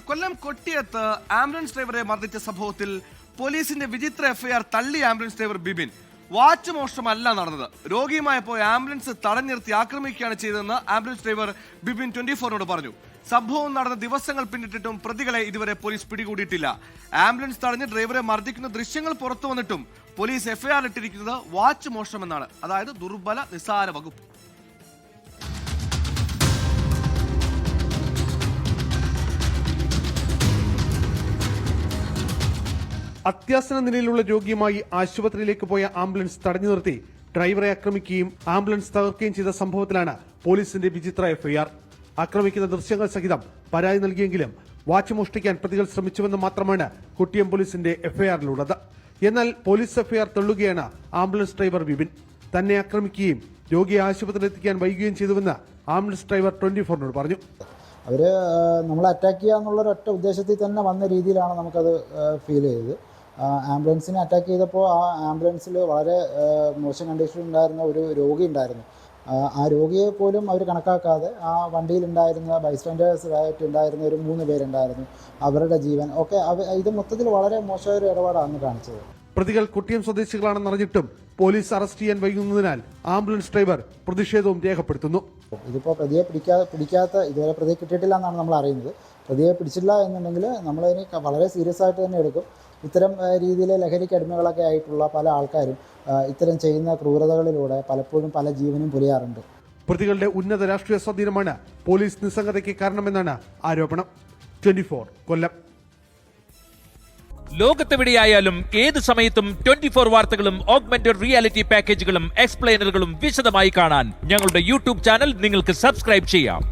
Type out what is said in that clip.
കൊല്ലം കൊട്ടിയത്ത് ambulance ഡ്രൈവറെ മർദ്ദിച്ച സംഭവത്തിൽ പോലീസിന്റെ വിചിത്ര എഫ്ഐആർ തള്ളി ആംബുലൻസ് ഡ്രൈവർ ബിബിൻ. വാച്ച് മോഷണമല്ല നടന്നത്. രോഗിയുമായി പോയ ആംബുലൻസ് തടഞ്ഞു നിർത്തി ആക്രമിക്കുകയാണ് ചെയ്തതെന്ന് ആംബുലൻസ് ഡ്രൈവർ ബിബിൻ 24-നോട് പറഞ്ഞു. സംഭവം നടന്ന ദിവസങ്ങൾ പിന്നിട്ടിട്ടും പ്രതികളെ ഇതുവരെ പോലീസ് പിടികൂടിയിട്ടില്ല. ആംബുലൻസ് തടഞ്ഞ് ഡ്രൈവറെ മർദ്ദിക്കുന്ന ദൃശ്യങ്ങൾ പുറത്തു വന്നിട്ടും പോലീസ് എഫ്ഐആർ ഇട്ടിരിക്കുന്നത് വാച്ച് മോഷണമെന്നാണ്. അതായത് ദുർബല നിസ്സാര വകുപ്പ്. അത്യാസന്ന നിലയിലുള്ള രോഗിയുമായി ആശുപത്രിയിലേക്ക് പോയ ആംബുലൻസ് തടഞ്ഞു നിർത്തി ഡ്രൈവറെ ആക്രമിക്കുകയും ആംബുലൻസ് തകർക്കുകയും ചെയ്ത സംഭവത്തിലാണ് പോലീസിന്റെ വിചിത്ര എഫ്ഐആർ. ആക്രമിക്കുന്ന ദൃശ്യങ്ങൾ സഹിതം പരാതി നൽകിയെങ്കിലും വാച്ച് മോഷ്ടിക്കാൻ പ്രതികൾ ശ്രമിച്ചുവെന്ന് മാത്രമാണ് കൊട്ടിയം പോലീസിന്റെ എഫ്ഐആറിലുള്ളത്. എന്നാൽ പോലീസ് എഫ്ഐആർ തള്ളുകയാണ് ആംബുലൻസ് ഡ്രൈവർ ബിബിൻ. തന്നെ ആക്രമിക്കുകയും രോഗിയെ ആശുപത്രിയിൽ എത്തിക്കാൻ വൈകുകയും ചെയ്തുവെന്ന് ആംബുലൻസ് ഡ്രൈവർ 24-നോട് പറഞ്ഞു. അവർ നമ്മളെ അറ്റാക്ക് ചെയ്യുക എന്നുള്ളൊരൊറ്റ ഉദ്ദേശത്തിൽ തന്നെ വന്ന രീതിയിലാണ് നമുക്കത് ഫീൽ ചെയ്തത്. ആംബുലൻസിനെ അറ്റാക്ക് ചെയ്തപ്പോൾ ആ ആംബുലൻസിൽ വളരെ മോശം കണ്ടീഷനിൽ ഉണ്ടായിരുന്ന ഒരു രോഗി ഉണ്ടായിരുന്നു. ആ രോഗിയെ പോലും അവർ കണക്കാക്കാതെ ആ വണ്ടിയിലുണ്ടായിരുന്ന ബൈസ്റ്റാൻഡേഴ്സായിട്ട് ഉണ്ടായിരുന്ന ഒരു 3 പേരുണ്ടായിരുന്നു. അവരുടെ ജീവൻ ഒക്കെ ഇത് മൊത്തത്തിൽ വളരെ മോശമായ ഒരു ഇടപാടാണ് കാണിച്ചത്. പ്രതികൾ കൊട്ടിയം സ്വദേശികളാണെന്ന് അറിഞ്ഞിട്ടും പോലീസ് അറസ്റ്റ് ചെയ്യാൻ വൈകുന്നതിനാൽ ആംബുലൻസ് ഡ്രൈവർ പ്രതിഷേധവും രേഖപ്പെടുത്തുന്നു. ഇതിപ്പോൾ പ്രതിയെ പിടിക്കാത്ത ഇതുവരെ പ്രതിയെ കിട്ടിയിട്ടില്ല എന്നാണ് നമ്മൾ അറിയുന്നത്. പ്രതിയെ പിടിച്ചില്ല എന്നുണ്ടെങ്കിൽ നമ്മളതിനെ വളരെ സീരിയസ് ആയിട്ട് തന്നെ എടുക്കും. ഇത്തരം രീതിയിലെ ലഹരിക്ക് അടിമകളൊക്കെ ആയിട്ടുള്ള പല ആൾക്കാരും ഇത്തരം ചെയ്യുന്ന ക്രൂരതകളിലൂടെ പലപ്പോഴും പല ജീവനും പൊലിയാറുണ്ട്. പ്രതികളുടെ ഉന്നത രാഷ്ട്രീയ സ്വാധീനമാണ് പോലീസ് നിസ്സംഗതയ്ക്ക് കാരണമെന്നാണ് ആരോപണം. 24 കൊല്ലം. ലോകത്തെവിടെയായാലും ഏത് സമയത്തും 24 വാർത്തകളും ഓഗ്മെന്റഡ് റിയാലിറ്റി പാക്കേജുകളും എക്സ്പ്ലെയിനറുകളും വിശദമായി കാണാൻ ഞങ്ങളുടെ യൂട്യൂബ് ചാനൽ നിങ്ങൾക്ക് സബ്സ്ക്രൈബ് ചെയ്യാം.